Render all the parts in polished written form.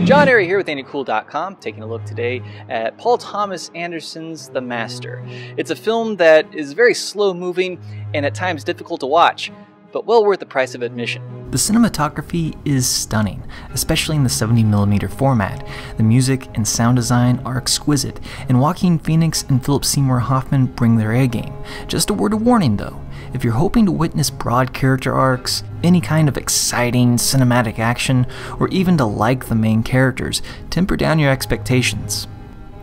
John Airy here with AndyCool.com, taking a look today at Paul Thomas Anderson's The Master. It's a film that is very slow-moving and at times difficult to watch, but well worth the price of admission. The cinematography is stunning, especially in the 70mm format. The music and sound design are exquisite, and Joaquin Phoenix and Philip Seymour Hoffman bring their A-game. Just a word of warning though, if you're hoping to witness broad character arcs, any kind of exciting cinematic action, or even to like the main characters, temper down your expectations.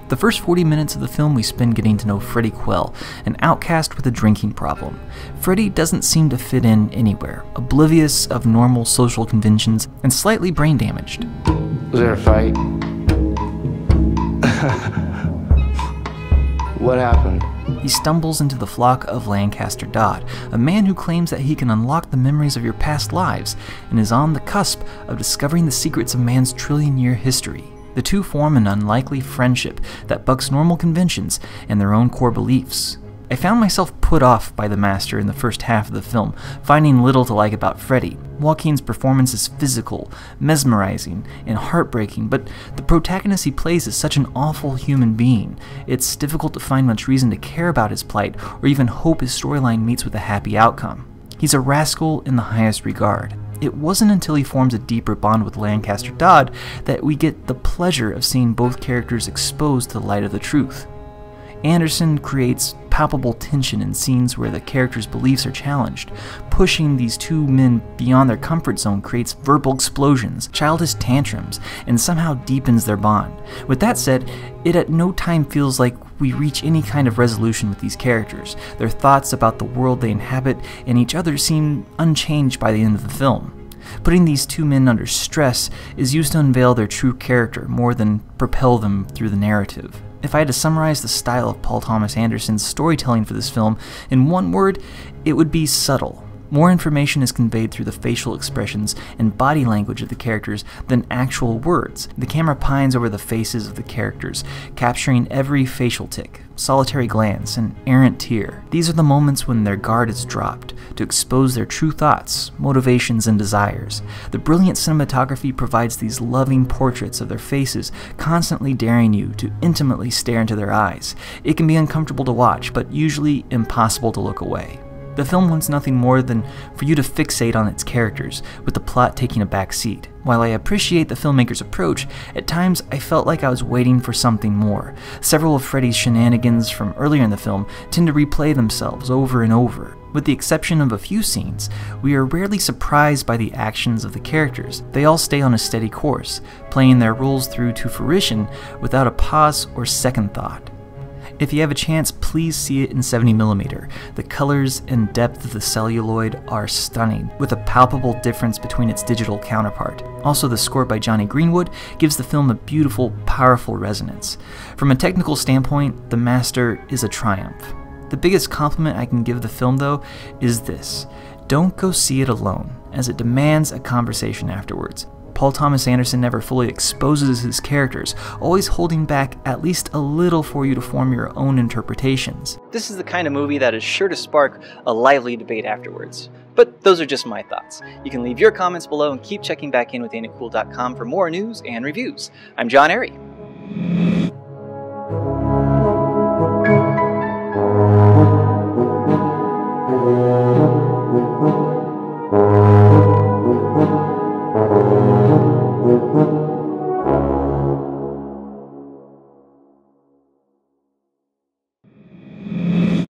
The first 40 minutes of the film we spend getting to know Freddie Quell, an outcast with a drinking problem. Freddie doesn't seem to fit in anywhere, oblivious of normal social conventions and slightly brain damaged. Was there a fight? What happened? He stumbles into the flock of Lancaster Dodd, a man who claims that he can unlock the memories of your past lives and is on the cusp of discovering the secrets of man's trillion-year history. The two form an unlikely friendship that bucks normal conventions and their own core beliefs. I found myself put off by the Master in the first half of the film, finding little to like about Freddie. Joaquin's performance is physical, mesmerizing, and heartbreaking, but the protagonist he plays is such an awful human being. It's difficult to find much reason to care about his plight or even hope his storyline meets with a happy outcome. He's a rascal in the highest regard. It wasn't until he forms a deeper bond with Lancaster Dodd that we get the pleasure of seeing both characters exposed to the light of the truth. Anderson creates palpable tension in scenes where the characters' beliefs are challenged. Pushing these two men beyond their comfort zone creates verbal explosions, childish tantrums, and somehow deepens their bond. With that said, it at no time feels like we reach any kind of resolution with these characters. Their thoughts about the world they inhabit and each other seem unchanged by the end of the film. Putting these two men under stress is used to unveil their true character more than propel them through the narrative. If I had to summarize the style of Paul Thomas Anderson's storytelling for this film in one word, it would be subtle. More information is conveyed through the facial expressions and body language of the characters than actual words. The camera pines over the faces of the characters, capturing every facial tic, solitary glance, and errant tear. These are the moments when their guard is dropped, to expose their true thoughts, motivations, and desires. The brilliant cinematography provides these loving portraits of their faces, constantly daring you to intimately stare into their eyes. It can be uncomfortable to watch, but usually impossible to look away. The film wants nothing more than for you to fixate on its characters, with the plot taking a back seat. While I appreciate the filmmaker's approach, at times I felt like I was waiting for something more. Several of Freddie's shenanigans from earlier in the film tend to replay themselves over and over. With the exception of a few scenes, we are rarely surprised by the actions of the characters. They all stay on a steady course, playing their roles through to fruition without a pause or second thought. If you have a chance, please see it in 70mm. The colors and depth of the celluloid are stunning, with a palpable difference between its digital counterpart. Also, the score by Jonny Greenwood gives the film a beautiful, powerful resonance. From a technical standpoint, The Master is a triumph. The biggest compliment I can give the film, though, is this: don't go see it alone, as it demands a conversation afterwards. Paul Thomas Anderson never fully exposes his characters, always holding back at least a little for you to form your own interpretations. This is the kind of movie that is sure to spark a lively debate afterwards. But those are just my thoughts. You can leave your comments below and keep checking back in with AndyCool.com for more news and reviews. I'm John Airy.